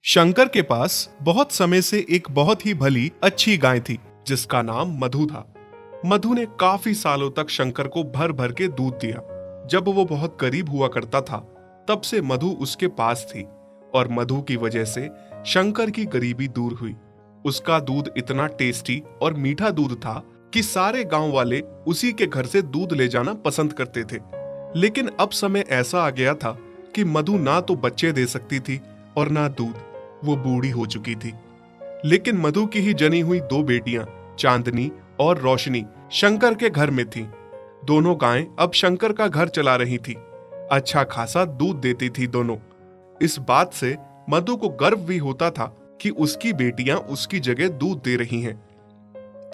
शंकर के पास बहुत समय से एक बहुत ही भली अच्छी गाय थी जिसका नाम मधु था। मधु ने काफी सालों तक शंकर को भर भर के दूध दिया। जब वो बहुत गरीब हुआ करता था तब से मधु उसके पास थी और मधु की वजह से शंकर की गरीबी दूर हुई। उसका दूध इतना टेस्टी और मीठा दूध था कि सारे गांव वाले उसी के घर से दूध ले जाना पसंद करते थे। लेकिन अब समय ऐसा आ गया था कि मधु ना तो बच्चे दे सकती थी और ना दूध। वो बूढ़ी हो चुकी थी। लेकिन मधु की ही जनी हुई दो बेटियां चांदनी और रोशनी शंकर के घर में थीं। दोनों गायें अब शंकर का घर चला रही थी। अच्छा खासा दूध देती थी दोनों। इस बात से मधु को गर्व भी होता था कि उसकी बेटियां उसकी जगह दूध दे रही हैं।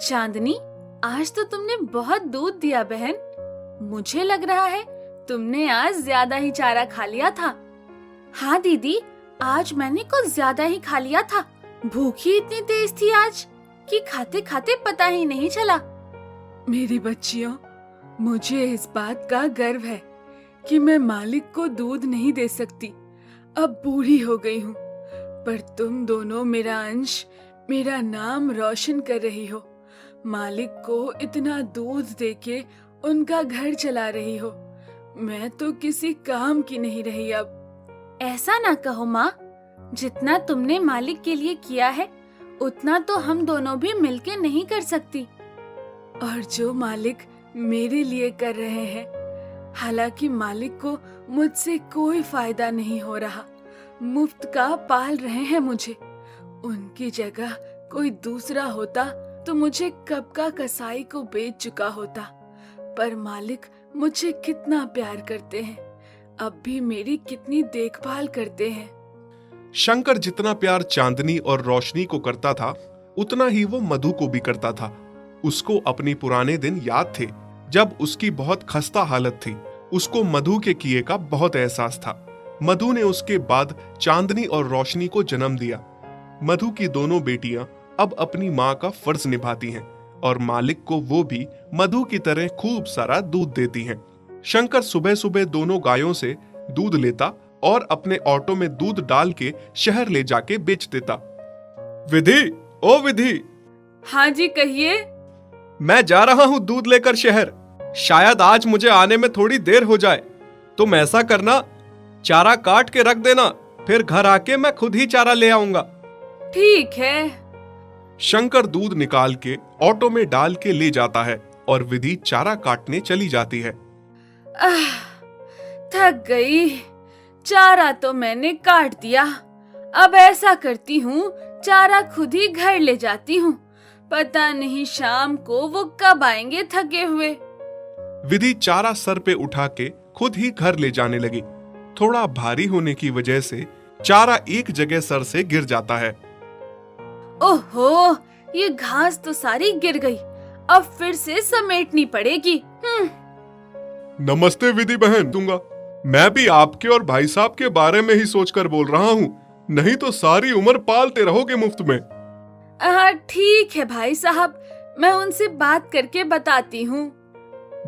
चांदनी, आज तो तुमने बहुत दूध दिया बहन। मुझे लग रहा है तुमने आज ज्यादा ही चारा खा लिया था। हाँ दीदी, आज मैंने कुछ ज्यादा ही खा लिया था। भूख ही इतनी तेज थी आज कि खाते खाते पता ही नहीं चला। मेरी बच्चियों, मुझे इस बात का गर्व है कि मैं मालिक को दूध नहीं दे सकती। अब बूढ़ी हो गई हूँ, पर तुम दोनों मेरा अंश, मेरा नाम रोशन कर रही हो। मालिक को इतना दूध देके उनका घर चला रही हो। मैं तो किसी काम की नहीं रही अब। ऐसा ना कहो माँ, जितना तुमने मालिक के लिए किया है उतना तो हम दोनों भी मिलके नहीं कर सकती। और जो मालिक मेरे लिए कर रहे हैं, हालांकि मालिक को मुझसे कोई फायदा नहीं हो रहा, मुफ्त का पाल रहे हैं मुझे। उनकी जगह कोई दूसरा होता तो मुझे कब का कसाई को बेच चुका होता। पर मालिक मुझे कितना प्यार करते हैं, अब भी मेरी कितनी देखभाल करते हैं। शंकर जितना प्यार चांदनी और रोशनी को करता था उतना ही वो मधु को भी करता था। उसको अपनी पुराने दिन याद थे जब उसकी बहुत खस्ता हालत थी। उसको मधु के किए का बहुत एहसास था। मधु ने उसके बाद चांदनी और रोशनी को जन्म दिया। मधु की दोनों बेटियां अब अपनी माँ का फर्ज निभाती हैं और मालिक को वो भी मधु की तरह खूब सारा दूध देती हैं। शंकर सुबह सुबह दोनों गायों से दूध लेता और अपने ऑटो में दूध डाल के शहर ले जाके बेच देता। विधि, ओ विधि। हाँ जी, कहिए। मैं जा रहा हूँ दूध लेकर शहर। शायद आज मुझे आने में थोड़ी देर हो जाए। तुम ऐसा करना, चारा काट के रख देना, फिर घर आके मैं खुद ही चारा ले आऊंगा। ठीक है। शंकर दूध निकाल के ऑटो में डाल के ले जाता है और विधि चारा काटने चली जाती है। थक गई। चारा तो मैंने काट दिया। अब ऐसा करती हूँ, चारा खुद ही घर ले जाती हूँ। पता नहीं शाम को वो कब आएंगे थके हुए। विधि चारा सर पे उठा के खुद ही घर ले जाने लगी। थोड़ा भारी होने की वजह से चारा एक जगह सर से गिर जाता है। ओहो, ये घास तो सारी गिर गई। अब फिर से समेटनी पड़ेगी। नमस्ते विधि बहन। दूंगा, मैं भी आपके और भाई साहब के बारे में ही सोचकर बोल रहा हूँ, नहीं तो सारी उम्र पालते रहोगे मुफ्त में। ठीक है भाई साहब, मैं उनसे बात करके बताती हूँ।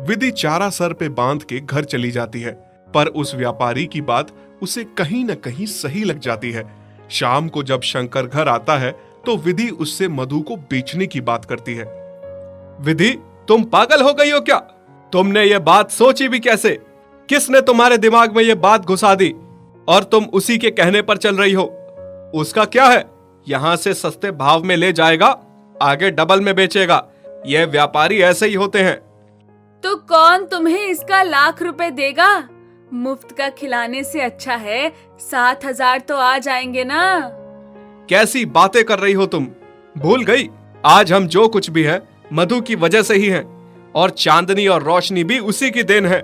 विधि चारा सर पे बांध के घर चली जाती है, पर उस व्यापारी की बात उसे कहीं न कहीं सही लग जाती है। शाम को जब शंकर घर आता है तो विधि उससे मधु को बेचने की बात करती है। विधि, तुम पागल हो गई हो क्या? तुमने ये बात सोची भी कैसे? किसने तुम्हारे दिमाग में ये बात घुसा दी और तुम उसी के कहने पर चल रही हो? उसका क्या है, यहाँ से सस्ते भाव में ले जाएगा, आगे डबल में बेचेगा। ये व्यापारी ऐसे ही होते हैं। तो कौन तुम्हें इसका लाख रुपए देगा? मुफ्त का खिलाने से अच्छा है 7,000 तो आ जाएंगे ना। कैसी बातें कर रही हो तुम? भूल गई, आज हम जो कुछ भी है मधु की वजह से ही हैं, और चांदनी और रोशनी भी उसी की देन है।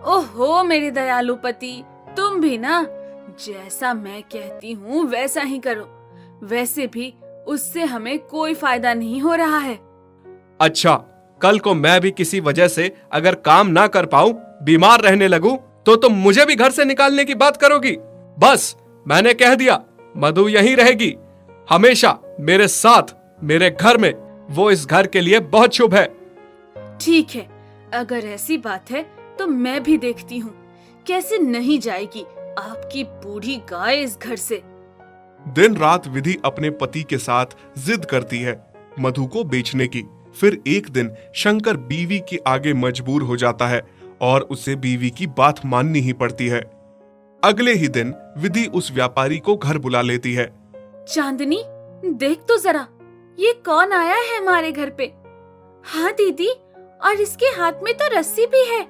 ओहो मेरे दयालु पति, तुम भी ना, जैसा मैं कहती हूँ वैसा ही करो। वैसे भी उससे हमें कोई फायदा नहीं हो रहा है। अच्छा, कल को मैं भी किसी वजह से अगर काम ना कर पाऊं, बीमार रहने लगूं, तो तुम मुझे भी घर से निकालने की बात करोगी? बस, मैंने कह दिया, मधु यहीं रहेगी हमेशा मेरे साथ, मेरे घर में। वो इस घर के लिए बहुत शुभ है। ठीक है, अगर ऐसी बात है तो मैं भी देखती हूँ कैसे नहीं जाएगी आपकी बूढ़ी गाय इस घर से। दिन रात विधि अपने पति के साथ जिद करती है मधु को बेचने की। फिर एक दिन शंकर बीवी के आगे मजबूर हो जाता है और उसे बीवी की बात माननी ही पड़ती है। अगले ही दिन विधि उस व्यापारी को घर बुला लेती है। चांदनी, देख तो जरा, ये कौन आया है हमारे घर पे? हाँ दीदी, और इसके हाथ में तो रस्सी भी है।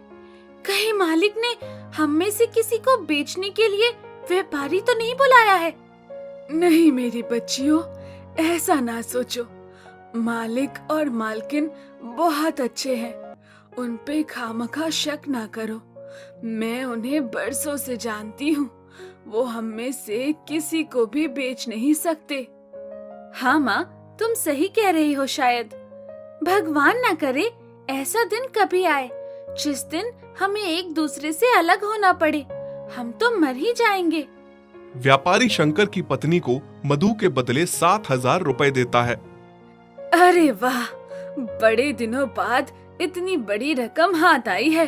कहीं मालिक ने हम में से किसी को बेचने के लिए व्यापारी तो नहीं बुलाया है? नहीं मेरी बच्चियों, ऐसा ना सोचो। मालिक और मालकिन बहुत अच्छे हैं, उन पे खामखा शक ना करो। मैं उन्हें बरसों से जानती हूँ, वो हम में से किसी को भी बेच नहीं सकते। हाँ माँ, तुम सही कह रही हो। शायद भगवान ना करे ऐसा दिन कभी आए जिस दिन हमें एक दूसरे से अलग होना पड़े। हम तो मर ही जाएंगे। व्यापारी शंकर की पत्नी को मधु के बदले 7,000 रुपए देता है। अरे वाह, बड़े दिनों बाद इतनी बड़ी रकम हाथ आई है।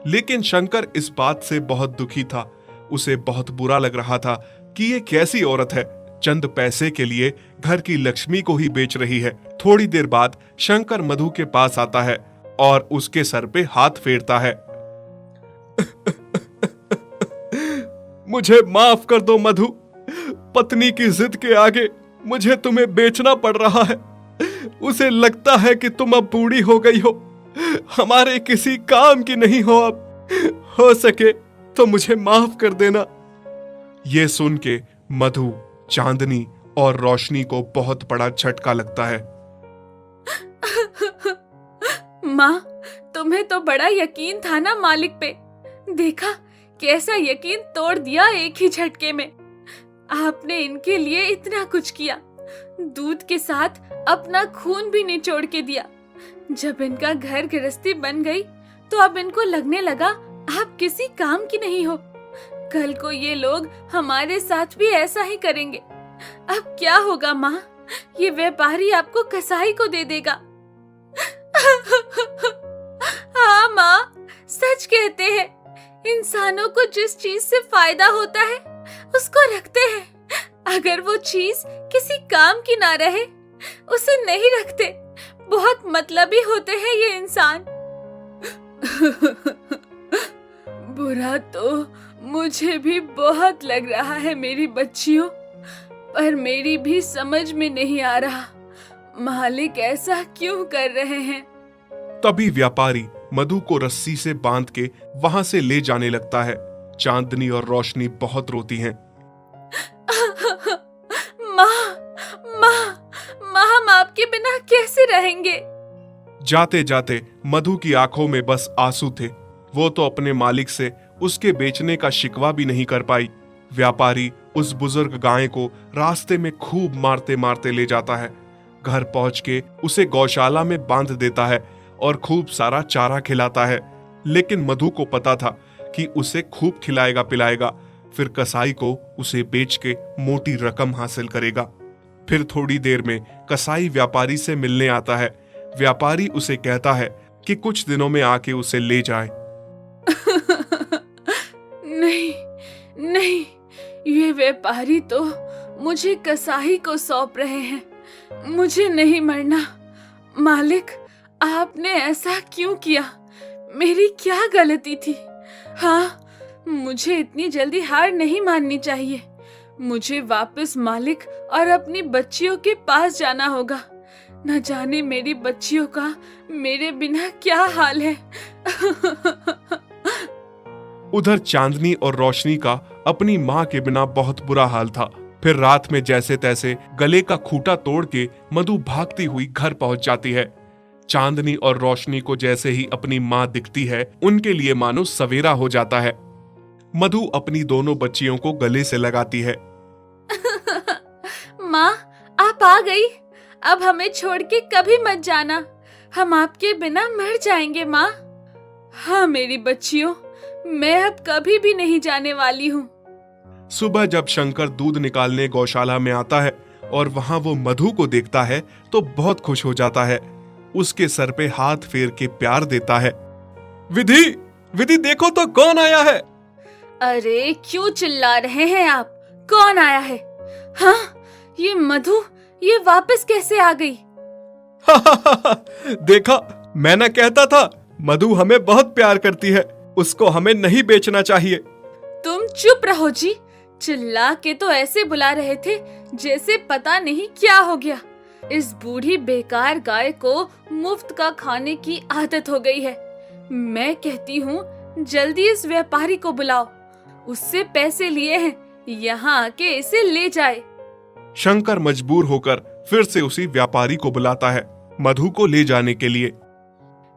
लेकिन शंकर इस बात से बहुत दुखी था। उसे बहुत बुरा लग रहा था कि ये कैसी औरत है, चंद पैसे के लिए घर की लक्ष्मी को ही बेच रही है। थोड़ी देर बाद शंकर मधु के पास आता है और उसके सर पे हाथ फेरता है। मुझे माफ कर दो मधु, पत्नी की जिद के आगे मुझे तुम्हें बेचना पड़ रहा है। उसे लगता है कि तुम अब बूढ़ी हो गई हो, हमारे किसी काम की नहीं हो अब। हो सके तो मुझे माफ कर देना। ये सुन के मधु, चांदनी और रोशनी को बहुत बड़ा झटका लगता है। माँ, तुम्हें तो बड़ा यकीन था ना मालिक पे। देखा कैसा यकीन तोड़ दिया एक ही झटके में। आपने इनके लिए इतना कुछ किया, दूध के साथ अपना खून भी निचोड़ के दिया। जब इनका घर गृहस्थी बन गई तो अब इनको लगने लगा आप किसी काम की नहीं हो। कल को ये लोग हमारे साथ भी ऐसा ही करेंगे। अब क्या होगा माँ? ये व्यापारी आपको कसाई को दे देगा। हाँ माँ, सच कहते हैं, इंसानों को जिस चीज से फायदा होता है उसको रखते हैं। अगर वो चीज किसी काम की ना रहे उसे नहीं रखते। बहुत मतलबी होते हैं ये इंसान। बुरा तो मुझे भी बहुत लग रहा है मेरी बच्चियों, पर मेरी भी समझ में नहीं आ रहा मालिक ऐसा क्यों कर रहे हैं। तभी व्यापारी मधु को रस्सी से बांध के वहां से ले जाने लगता है। चांदनी और रोशनी बहुत रोती हैं। माँ, माँ, माँ, हम आपके बिना कैसे रहेंगे? जाते जाते मधु की आंखों में बस आंसू थे। वो तो अपने मालिक से उसके बेचने का शिकवा भी नहीं कर पाई। व्यापारी उस बुजुर्ग गाय को रास्ते में खूब मारते मारते ले जाता है। घर पहुंच के उसे गौशाला में बांध देता है और खूब सारा चारा खिलाता है। लेकिन मधु को पता था कि उसे खूब खिलाएगा पिलाएगा, फिर कसाई को उसे बेच के मोटी रकम हासिल करेगा। फिर थोड़ी देर में कसाई व्यापारी से मिलने आता है। व्यापारी उसे कहता है कि कुछ दिनों में आके उसे ले जाए। नहीं नहीं, ये व्यापारी तो मुझे कसाई को सौंप रहे हैं। मुझे नहीं मरना। मालिक, आपने ऐसा क्यों किया? मेरी क्या गलती थी? हाँ, मुझे इतनी जल्दी हार नहीं माननी चाहिए। मुझे वापस मालिक और अपनी बच्चियों के पास जाना होगा। न जाने मेरी बच्चियों का मेरे बिना क्या हाल है। उधर चांदनी और रोशनी का अपनी माँ के बिना बहुत बुरा हाल था। फिर रात में जैसे तैसे गले का खूंटा तोड़ के मधु भागती हुई घर पहुंच जाती है। चांदनी और रोशनी को जैसे ही अपनी माँ दिखती है, उनके लिए मानो सवेरा हो जाता है। मधु अपनी दोनों बच्चियों को गले से लगाती है। माँ, आप आ गई। अब हमें छोड़ के कभी मत जाना। हम आपके बिना मर जाएंगे माँ। हाँ मेरी बच्चियों, मैं अब कभी भी नहीं जाने वाली हूँ। सुबह जब शंकर दूध निकालने गौशाला में आता है और वहां वो मधु को देखता है तो बहुत खुश हो जाता है। उसके सर पे हाथ फेर के प्यार देता है। विधि, विधि देखो तो कौन आया है। अरे क्यों चिल्ला रहे हैं आप? कौन आया है? हाँ, ये मधु ये वापस कैसे आ गई? देखा, मैं ना कहता था, मधु हमें बहुत प्यार करती है, उसको हमें नहीं बेचना चाहिए। तुम चुप रहो जी। चिल्ला के तो ऐसे बुला रहे थे जैसे पता नहीं क्या हो गया। इस बूढ़ी बेकार गाय को मुफ्त का खाने की आदत हो गई है। मैं कहती हूँ जल्दी इस व्यापारी को बुलाओ, उससे पैसे लिए हैं, यहाँ आके इसे ले जाए। शंकर मजबूर होकर फिर से उसी व्यापारी को बुलाता है मधु को ले जाने के लिए।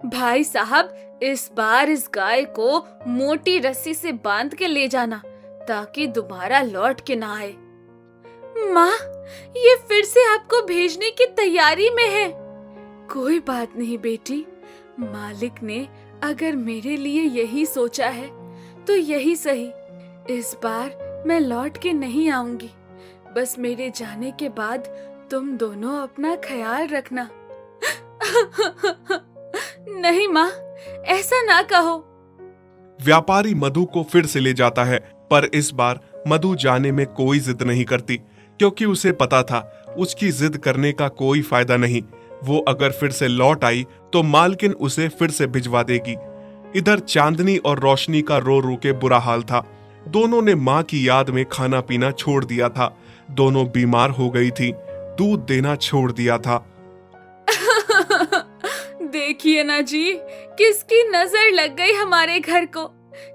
भाई साहब, इस बार इस गाय को मोटी रस्सी से बांध के ले जाना ताकि दोबारा लौट के ना आए। माँ, ये फिर से आपको भेजने की तैयारी में है। कोई बात नहीं बेटी, मालिक ने अगर मेरे लिए यही सोचा है तो यही सही। इस बार मैं लौट के नहीं आऊंगी। बस मेरे जाने के बाद तुम दोनों अपना ख्याल रखना। नहीं माँ, ऐसा ना कहो। व्यापारी मधु को फिर से ले जाता है, पर इस बार मधु जाने में कोई जिद नहीं करती, क्योंकि उसे पता था उसकी जिद करने का कोई फायदा नहीं। वो अगर फिर से लौट आई तो मालकिन उसे फिर से भिजवा देगी। इधर चांदनी और रोशनी का रो रो के बुरा हाल था। दोनों ने माँ की याद में खाना पीना छोड़ दिया था। दोनों बीमार हो गई थी, दूध देना छोड़ दिया था। देखिए ना जी, किसकी नजर लग गई हमारे घर को।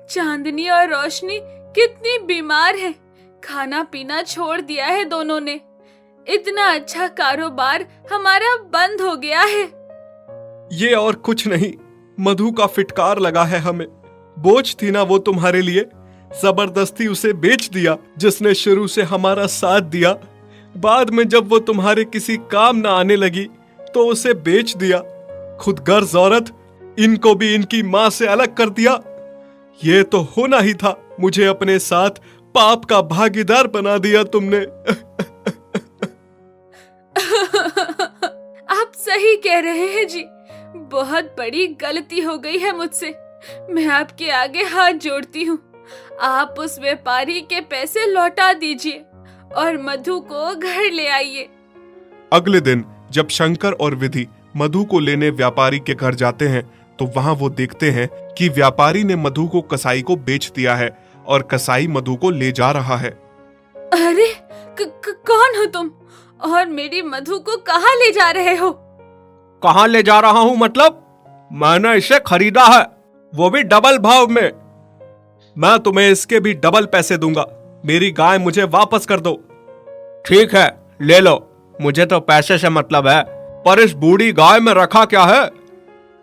चांदनी और रोशनी कितनी बीमार है, खाना पीना छोड़ दिया है दोनों ने। इतना अच्छा कारोबार हमारा बंद हो गया है। ये और कुछ नहीं, मधु का फिटकार लगा है हमें। बोझ थी ना वो तुम्हारे लिए, जबरदस्ती उसे बेच दिया। जिसने शुरू से हमारा साथ दिया, बाद में जब वो तुम्हारे किसी काम ना आने लगी तो उसे बेच दिया। खुद गर्ज औरत, इनको भी इनकी माँ से अलग कर दिया। ये तो होना ही था, मुझे अपने साथ पाप का भागीदार बना दिया तुमने। आप सही कह रहे हैं जी, बहुत बड़ी गलती हो गई है मुझसे। मैं आपके आगे हाथ जोड़ती हूँ। आप उस व्यापारी के पैसे लौटा दीजिए और मधु को घर ले आइए। अगले दिन जब शंकर और विधि मधु को लेने व्यापारी के घर जाते हैं तो वहां वो देखते हैं कि व्यापारी ने मधु को कसाई को बेच दिया है और कसाई मधु को ले जा रहा है। अरे कौन हो तुम और मेरी मधु को कहाँ ले जा रहे हो? कहाँ ले जा रहा हूँ मतलब? मैंने इसे खरीदा है, वो भी डबल भाव में। मैं तुम्हें इसके भी डबल पैसे दूंगा। मेरी गाय मुझे वापस कर दो। ठीक है, ले लो, मुझे तो पैसे से मतलब है, पर इस बूढ़ी गाय में रखा क्या है?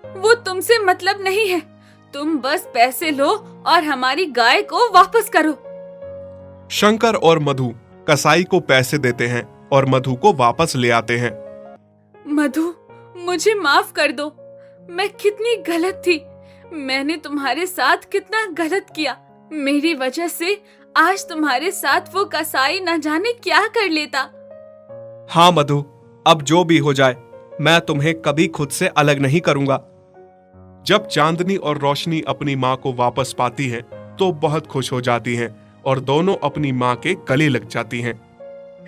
वो तुमसे मतलब नहीं है। तुम बस पैसे लो और हमारी गाय को वापस करो। शंकर और मधु कसाई को पैसे देते हैं और मधु को वापस ले आते हैं। मधु, मुझे माफ कर दो। मैं कितनी गलत थी। मैंने तुम्हारे साथ कितना गलत किया। मेरी वजह से आज तुम्हारे साथ वो कसाई न जाने क्या कर लेता। हाँ मधु, अब जो भी हो जाए, मैं तुम्हें कभी खुद से अलग नहीं करूंगा। जब चांदनी और रोशनी अपनी माँ को वापस पाती हैं, तो बहुत खुश हो जाती हैं और दोनों अपनी माँ के गले लग जाती हैं।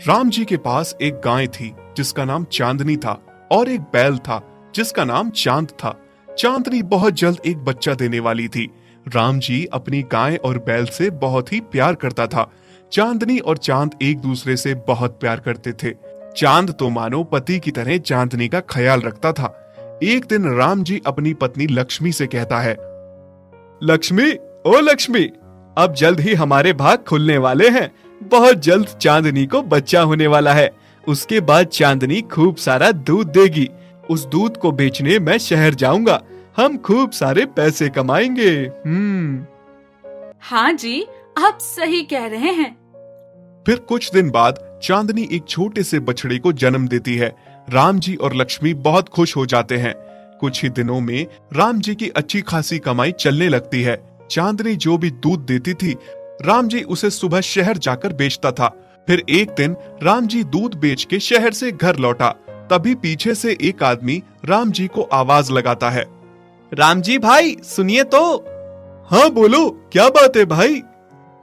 राम जी के पास एक गाय थी जिसका नाम चांदनी था और एक बैल था जिसका नाम चांद था। चांदनी बहुत जल्द एक बच्चा देने वाली थी। राम जी अपनी गाय और बैल से बहुत ही प्यार करता था। चांदनी और चांद एक दूसरे से बहुत प्यार करते थे। चांद तो मानो पति की तरह चांदनी का ख्याल रखता था। एक दिन राम जी अपनी पत्नी लक्ष्मी से कहता है, लक्ष्मी, ओ लक्ष्मी, अब जल्द ही हमारे भाग खुलने वाले हैं। बहुत जल्द चांदनी को बच्चा होने वाला है। उसके बाद चांदनी खूब सारा दूध देगी। उस दूध को बेचने मैं शहर जाऊंगा। हम खूब सारे पैसे कमाएंगे। हाँ जी, आप सही कह रहे हैं। फिर कुछ दिन बाद चांदनी एक छोटे से बछड़े को जन्म देती है। राम जी और लक्ष्मी बहुत खुश हो जाते हैं। कुछ ही दिनों में राम जी की अच्छी खासी कमाई चलने लगती है। चांदनी जो भी दूध देती थी, राम जी उसे सुबह शहर जाकर बेचता था। फिर एक दिन राम जी दूध बेच के शहर से घर लौटा। तभी पीछे से एक आदमी राम जी को आवाज लगाता है, राम जी भाई सुनिए तो। हाँ बोलो, क्या बात है भाई?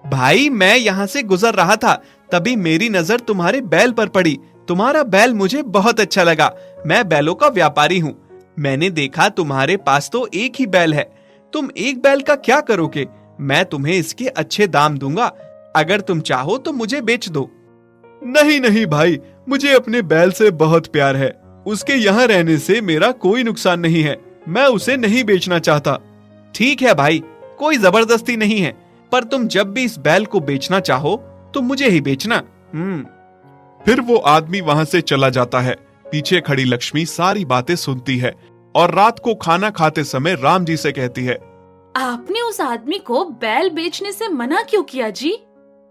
भाई, मैं यहाँ से गुजर रहा था तभी मेरी नजर तुम्हारे बैल पर पड़ी। तुम्हारा बैल मुझे बहुत अच्छा लगा। मैं बैलों का व्यापारी हूँ। मैंने देखा तुम्हारे पास तो एक ही बैल है। तुम एक बैल का क्या करोगे? मैं तुम्हें इसके अच्छे दाम दूंगा। अगर तुम चाहो तो मुझे बेच दो। नहीं नहीं भाई, मुझे अपने बैल से बहुत प्यार है। उसके यहाँ रहने से मेरा कोई नुकसान नहीं है। मैं उसे नहीं बेचना चाहता। ठीक है भाई, कोई जबरदस्ती नहीं है, पर तुम जब भी इस बैल को बेचना चाहो तो मुझे ही बेचना। फिर वो आदमी वहां से चला जाता है। पीछे खड़ी लक्ष्मी सारी बातें सुनती है और रात को खाना खाते समय राम जी से कहती है, आपने उस आदमी को बैल बेचने से मना क्यों किया जी?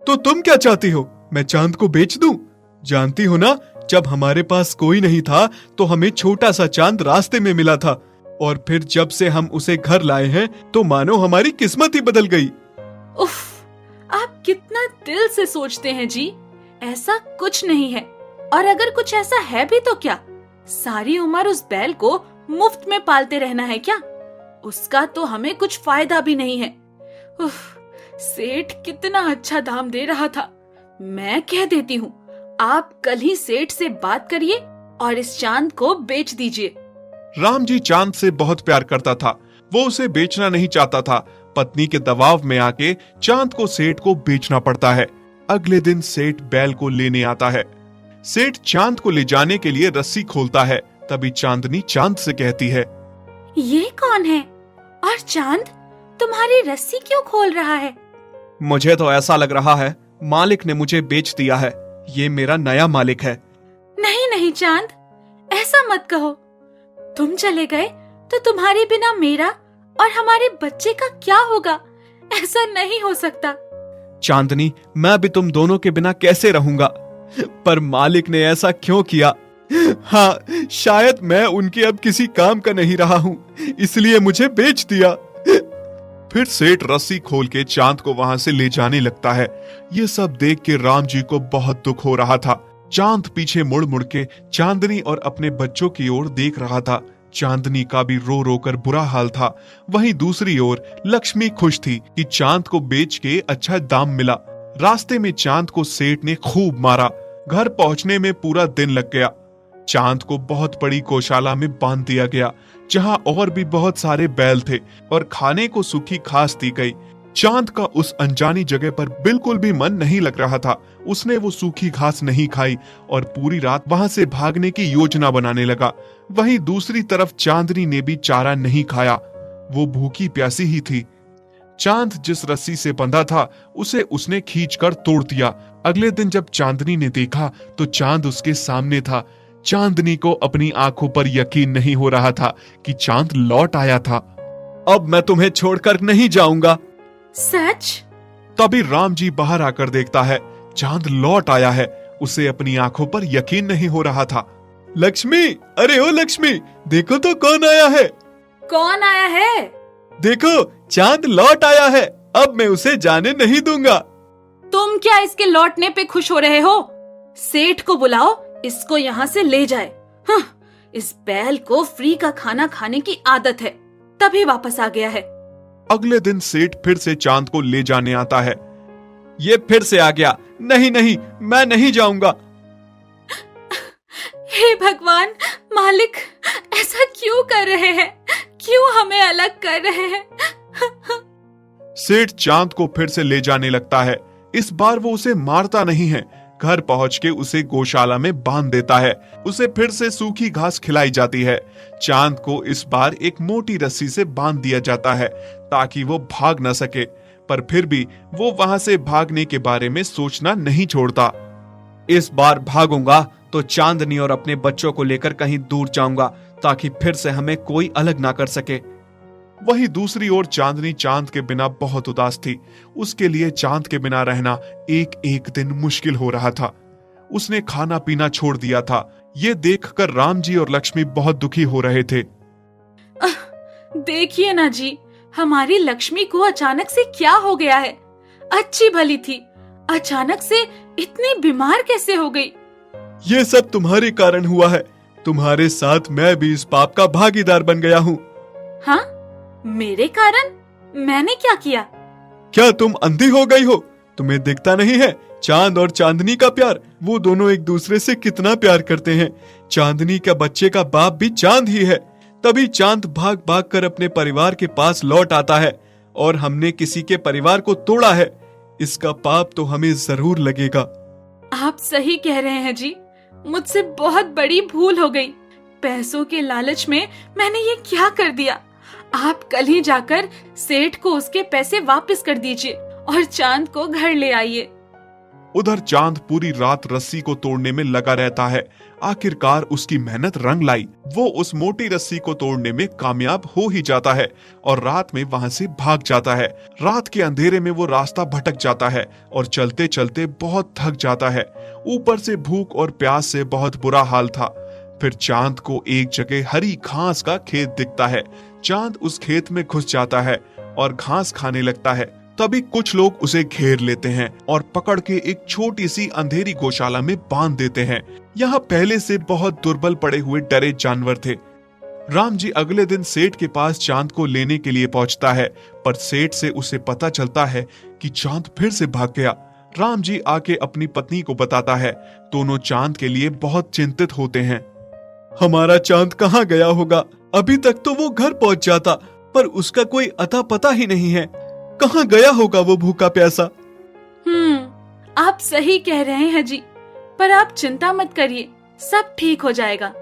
तो तुम क्या चाहती हो? मैं चांद को बेच दूं? जानती हो ना, जब हमारे पास कोई नहीं था तो हमें छोटा सा चांद रास्ते में मिला था, और फिर जब से हम उसे घर लाए हैं तो मानो हमारी किस्मत ही बदल गई। उफ, आप कितना दिल से सोचते हैं जी। ऐसा कुछ नहीं है, और अगर कुछ ऐसा है भी तो क्या? सारी उम्र उस बैल को मुफ्त में पालते रहना है क्या? उसका तो हमें कुछ फायदा भी नहीं है। उफ, सेठ कितना अच्छा दाम दे रहा था। मैं कह देती हूँ, आप कल ही सेठ से बात करिए और इस चांद को बेच दीजिए। राम जी चांद से बहुत प्यार करता था। वो उसे बेचना नहीं चाहता था। पत्नी के दबाव में आके चांद को सेठ को बेचना पड़ता है। अगले दिन सेठ बैल को लेने आता है। सेठ चांद को ले जाने के लिए रस्सी खोलता है। तभी चांदनी चांद से कहती है, ये कौन है? और चांद तुम्हारी रस्सी क्यों खोल रहा है? मुझे तो ऐसा लग रहा है मालिक ने मुझे बेच दिया है। ये मेरा नया मालिक है। नहीं नहीं चांद, ऐसा मत कहो। तुम चले गए तो तुम्हारे बिना मेरा और हमारे बच्चे का क्या होगा? ऐसा नहीं हो सकता। चांदनी, मैं भी तुम दोनों के बिना कैसे रहूंगा? पर मालिक ने ऐसा क्यों किया? हाँ, शायद मैं उनके अब किसी काम का नहीं रहा हूँ, इसलिए मुझे बेच दिया। फिर सेठ रस्सी खोल के चांद को वहां से ले जाने लगता है। ये सब देख के राम जी को बहुत दुख हो रहा था। चांद पीछे मुड़ मुड़ के चांदनी और अपने बच्चों की ओर देख रहा था। चांदनी का भी रो रो कर बुरा हाल था। वहीं दूसरी ओर लक्ष्मी खुश थी कि चांद को बेच के अच्छा दाम मिला। रास्ते में चांद को सेठ ने खूब मारा। घर पहुंचने में पूरा दिन लग गया। चांद को बहुत बड़ी गौशाला में बांध दिया गया, जहां और भी बहुत सारे बैल थे और खाने को सूखी घास दी गई। चांद का उस अनजानी जगह पर बिल्कुल भी मन नहीं लग रहा था। उसने वो सूखी घास नहीं खाई और पूरी रात वहां से भागने की योजना बनाने लगा। वहीं दूसरी तरफ चांदनी ने भी चारा नहीं खाया। वो भूखी प्यासी ही थी। चांद जिस रस्सी से बंधा था उसे उसने खींचकर तोड़ दिया। अगले दिन जब चांदनी ने देखा तो चांद उसके सामने था। चांदनी को अपनी आंखों पर यकीन नहीं हो रहा था कि चांद लौट आया था। अब मैं तुम्हें छोड़कर नहीं जाऊंगा। सच? तभी राम जी बाहर आकर देखता है चांद लौट आया है। उसे अपनी आंखों पर यकीन नहीं हो रहा था। लक्ष्मी, अरे ओ लक्ष्मी, देखो तो कौन आया है। कौन आया है? देखो, चांद लौट आया है। अब मैं उसे जाने नहीं दूंगा। तुम क्या इसके लौटने पे खुश हो रहे हो? सेठ को बुलाओ, इसको यहाँ से ले जाए। हाँ, इस बैल को फ्री का खाना खाने की आदत है, तभी वापस आ गया है। अगले दिन सेठ फिर से चांद को ले जाने आता है। ये फिर से आ गया। नहीं नहीं, मैं नहीं जाऊंगा। हे भगवान, मालिक ऐसा क्यों कर रहे हैं? क्यों हमें अलग कर रहे हैं? सेठ चांद को फिर से ले जाने लगता है। इस बार वो उसे मारता नहीं है। घर पहुंच के उसे गौशाला में बांध देता है। उसे फिर से सूखी घास खिलाई जाती है। चांद को इस बार एक मोटी रस्सी से बांध दिया जाता है ताकि वो भाग न सके, पर फिर भी वो वहां से भागने के बारे में सोचना नहीं छोड़ता। इस बार भागूंगा तो चांदनी और अपने बच्चों को लेकर कहीं दूर जाऊंगा ताकि फिर से हमें कोई अलग ना कर सके। वहीं दूसरी ओर चांदनी चांद के बिना बहुत उदास थी। उसके लिए चांद के बिना रहना एक एक दिन मुश्किल हो रहा था। उसने खाना पीना छोड़ दिया था। ये देखकर राम जी और लक्ष्मी बहुत दुखी हो रहे थे। देखिए ना जी, हमारी लक्ष्मी को अचानक से क्या हो गया है? अच्छी भली थी, अचानक से इतनी बीमार कैसे हो गई? ये सब तुम्हारे कारण हुआ है। तुम्हारे साथ मैं भी इस पाप का भागीदार बन गया हूँ। हाँ, मेरे कारण? मैंने क्या किया? क्या तुम अंधी हो गई हो? तुम्हें दिखता नहीं है चांद और चांदनी का प्यार? वो दोनों एक दूसरे से कितना प्यार करते हैं। चांदनी का बच्चे का बाप भी चांद ही है। तभी चांद भाग भाग कर अपने परिवार के पास लौट आता है और हमने किसी के परिवार को तोड़ा है, इसका पाप तो हमें जरूर लगेगा। आप सही कह रहे हैं जी, मुझसे बहुत बड़ी भूल हो गई। पैसों के लालच में मैंने ये क्या कर दिया। आप कल ही जाकर सेठ को उसके पैसे वापस कर दीजिए और चांद को घर ले आइए। उधर चांद पूरी रात रस्सी को तोड़ने में लगा रहता है। आखिरकार उसकी मेहनत रंग लाई। वो उस मोटी रस्सी को तोड़ने में कामयाब हो ही जाता है और रात में वहां से भाग जाता है। रात के अंधेरे में वो रास्ता भटक जाता है और चलते चलते बहुत थक जाता है। ऊपर से भूख और प्यास से बहुत बुरा हाल था। फिर चांद को एक जगह हरी घास का खेत दिखता है। चांद उस खेत में घुस जाता है और घास खाने लगता है। तभी कुछ लोग उसे घेर लेते हैं और पकड़ के एक छोटी सी अंधेरी गौशाला में बांध देते हैं। यहाँ पहले से बहुत दुर्बल पड़े हुए डरे जानवर थे। राम जी अगले दिन सेठ के पास चांद को लेने के लिए पहुंचता है, पर सेठ से उसे पता चलता है कि चांद फिर से भाग गया। राम जी आके अपनी पत्नी को बताता है। दोनों चांद के लिए बहुत चिंतित होते हैं। हमारा चांद कहाँ गया होगा? अभी तक तो वो घर पहुंच जाता, पर उसका कोई अता पता ही नहीं है। कहाँ गया होगा वो भूखा प्यासा? आप सही कह रहे हैं जी, पर आप चिंता मत करिए, सब ठीक हो जाएगा।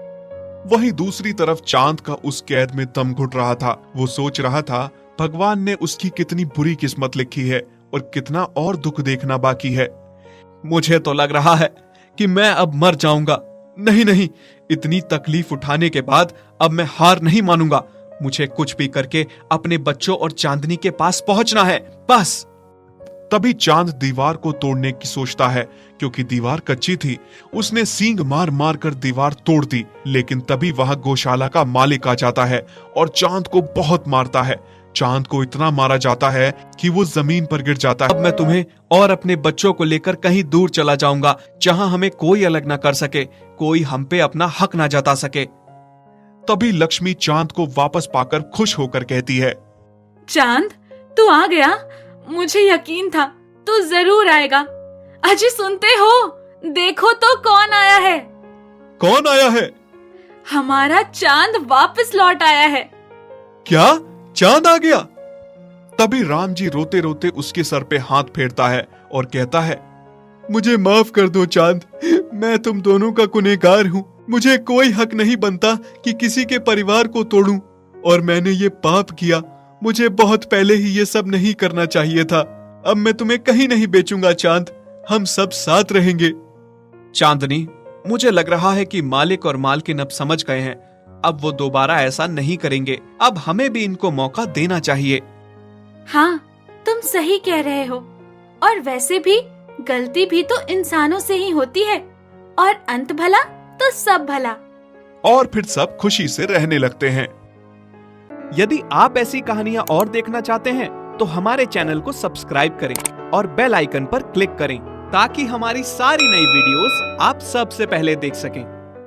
वहीं दूसरी तरफ चांद का उस कैद में दम घुट रहा था। वो सोच रहा था भगवान ने उसकी कितनी बुरी किस्मत लिखी है और कितना और दुख देखना बाकी है। मुझे तो लग रहा है कि मैं अब मर जाऊंगा। नहीं नहीं, इतनी तकलीफ उठाने के बाद अब मैं हार नहीं मानूंगा। मुझे कुछ भी करके अपने बच्चों और चांदनी के पास पहुंचना है, बस। तभी चांद दीवार को तोड़ने की सोचता है, क्योंकि दीवार कच्ची थी। उसने सींग मार मार कर दीवार तोड़ दी, लेकिन तभी वहां गौशाला का मालिक आ जाता है और चांद को बहुत मारता है। चांद को इतना मारा जाता है कि वो जमीन पर गिर जाता है। अब मैं तुम्हें और अपने बच्चों को लेकर कहीं दूर चला जाऊंगा, जहां हमें कोई अलग ना कर सके, कोई हम पे अपना हक ना जता सके। तभी लक्ष्मी चांद को वापस पाकर खुश होकर कहती है, चांद, तू आ गया। मुझे यकीन था तू जरूर आएगा। अजी सुनते हो? देखो तो कौन आया है। कौन आया है? हमारा चांद वापस लौट आया है। क्या? चांद आ गया? तभी राम जी रोते रोते उसके सर पे हाथ फेरता है और कहता है, मुझे माफ कर दो चांद, मैं तुम दोनों का गुनहगार हूँ। मुझे कोई हक नहीं बनता कि किसी के परिवार को तोड़ूं, और मैंने ये पाप किया। मुझे बहुत पहले ही ये सब नहीं करना चाहिए था। अब मैं तुम्हें कहीं नहीं बेचूंगा चांद, हम सब साथ रहेंगे। चांदनी, मुझे लग रहा है कि मालिक और मालकिन अब समझ गए हैं। अब वो दोबारा ऐसा नहीं करेंगे। अब हमें भी इनको मौका देना चाहिए। हाँ, तुम सही कह रहे हो। और वैसे भी गलती भी तो इंसानों से ही होती है, और अंत भला तो सब भला। और फिर सब खुशी से रहने लगते हैं। यदि आप ऐसी कहानियां और देखना चाहते हैं तो हमारे चैनल को सब्सक्राइब करें और बेल आइकन पर क्लिक करें, ताकि हमारी सारी नई वीडियोस आप सबसे पहले देख सकें।